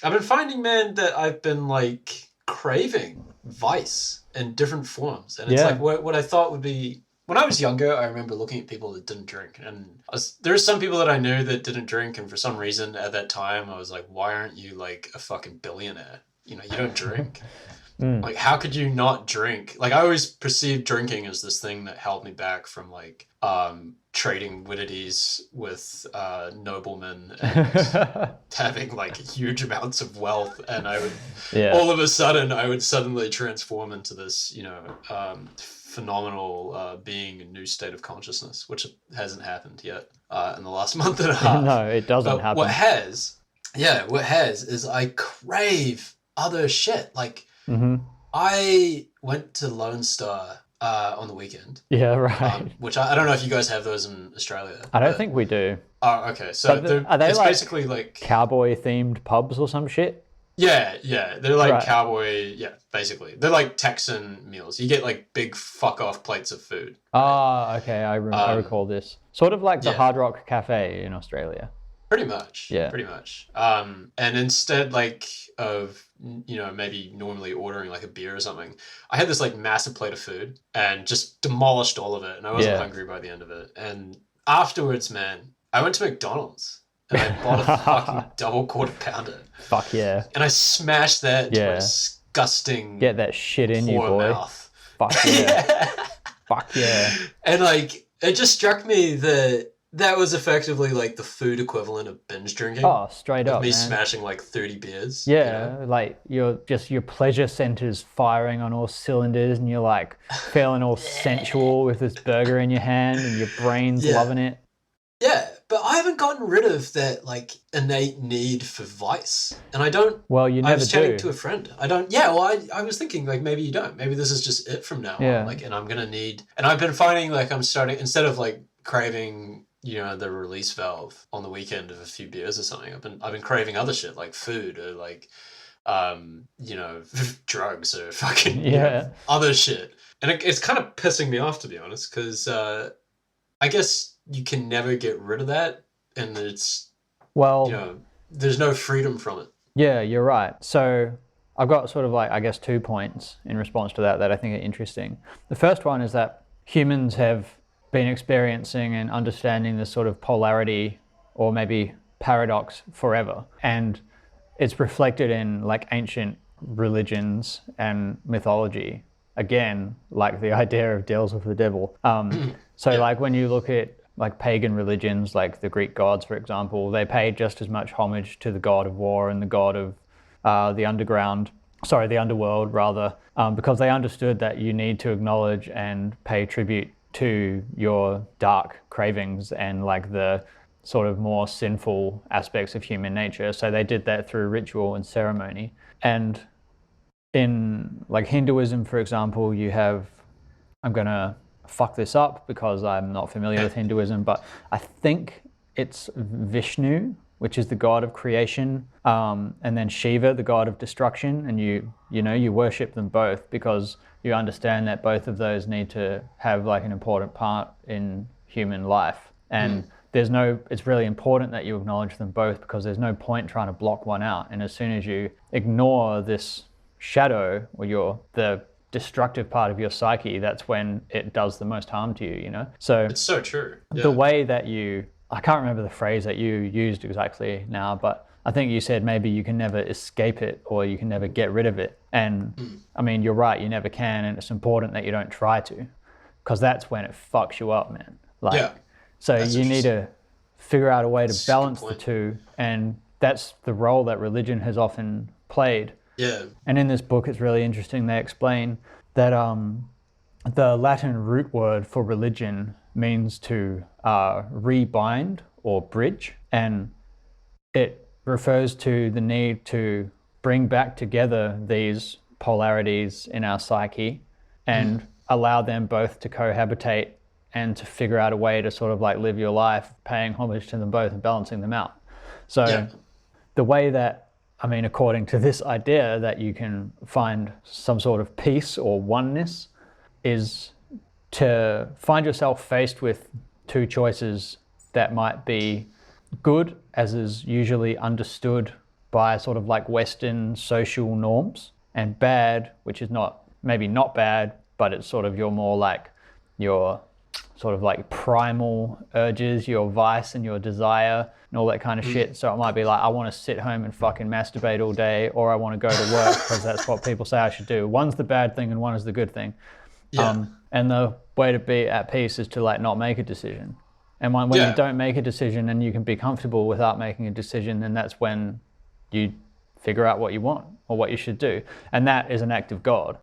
I've been finding, man, that I've been like craving vice in different forms, and it's like Yeah. what I thought would be. When I was younger, I remember looking at people that didn't drink, and there are some people that I knew that didn't drink, and for some reason at that time, I was like, "Why aren't you like a fucking billionaire? You know, you don't drink. Mm. Like, how could you not drink?" Like, I always perceived drinking as this thing that held me back from like trading widdities with noblemen and having like huge amounts of wealth, and I would Yeah. all of a sudden I would suddenly transform into this, phenomenal being, a new state of consciousness, which hasn't happened yet in the last month and a half. No, it doesn't But happen. what has is I crave other shit. Like, Hmm. I went to Lone Star on the weekend, Yeah, right. which I don't know if you guys have those in Australia, I don't but think we do. oh, okay. So But are they it's like basically like cowboy themed pubs or some shit? yeah, they're like Right. cowboy, yeah, basically they're like Texan meals. You get like big fuck off plates of food, right? Ah, okay. I Um, recall this. Sort of like the yeah, Hard Rock Cafe in Australia. pretty much, Yeah. pretty much. And instead, like of maybe normally ordering like a beer or something, I had this like massive plate of food and just demolished all of it, and I wasn't Yeah. hungry by the end of it. And afterwards, man, I went to McDonald's and I bought a fucking double quarter pounder, Fuck yeah. and I smashed that into my Yeah. disgusting Get that shit in you, poor boy. mouth. Fuck yeah. Yeah. Fuck yeah. And like it just struck me that that was effectively like the food equivalent of binge drinking. Oh, straight Of up, me man. smashing like 30 beers. Yeah, like your pleasure centers firing on all cylinders, and you're like feeling all sensual with this burger in your hand, and your brain's Yeah. loving it. Yeah, but I haven't gotten rid of that like innate need for vice. And I don't. Well, you I never was chatting do. to a friend. I don't. Yeah, well, I was thinking like maybe you don't. Maybe this is just it from now Yeah. on. Like, and I'm gonna need. And I've been finding like I'm starting, instead of like craving, the release valve on the weekend of a few beers or something. I've been craving other shit like food or like drugs or fucking Yeah. other shit. And it's kind of pissing me off, to be honest, because I guess you can never get rid of that, and it's Well, there's no freedom from it. yeah, you're right. So I've got sort of like, I guess, 2 points in response to that I think are interesting. The first one is that humans have been experiencing and understanding this sort of polarity or maybe paradox forever. And it's reflected in like ancient religions and mythology. Again, like the idea of deals with the devil. So Yeah. like when you look at like pagan religions, like the Greek gods, for example, they paid just as much homage to the god of war and the god of the underworld rather, because they understood that you need to acknowledge and pay tribute to your dark cravings and like the sort of more sinful aspects of human nature. So they did that through ritual and ceremony. And in like Hinduism, for example, you have, I'm going to fuck this up because I'm not familiar with Hinduism, but I think it's Vishnu, which is the god of creation, and then Shiva, the god of destruction, and you worship them both because you understand that both of those need to have like an important part in human life. And it's really important that you acknowledge them both because there's no point trying to block one out. And as soon as you ignore this shadow or the destructive part of your psyche, that's when it does the most harm to you, So It's so true. Yeah. the way that I can't remember the phrase that you used exactly now, but I think you said maybe you can never escape it or you can never get rid of it. And I mean, you're right, you never can. And it's important that you don't try to, because that's when it fucks you up, man. So That's you need to figure out a way to That's a good balance the point. two. And that's the role that religion has often played. Yeah. And in this book, it's really interesting. They explain that the Latin root word for religion means to rebind or bridge, and it refers to the need to bring back together these polarities in our psyche and allow them both to cohabitate and to figure out a way to sort of like live your life paying homage to them both and balancing them out. So the way that, I mean, according to this idea that you can find some sort of peace or oneness is to find yourself faced with two choices that might be good, as is usually understood by sort of like Western social norms, and bad, which is maybe not bad, but it's sort of your sort of like primal urges, your vice and your desire and all that kind of shit. So it might be like, I want to sit home and fucking masturbate all day, or I want to go to work because that's what people say I should do. One's the bad thing and one is the good thing. Yeah. And the way to be at peace is to like not make a decision. And when you don't make a decision and you can be comfortable without making a decision, then that's when you figure out what you want or what you should do. And that is an act of God.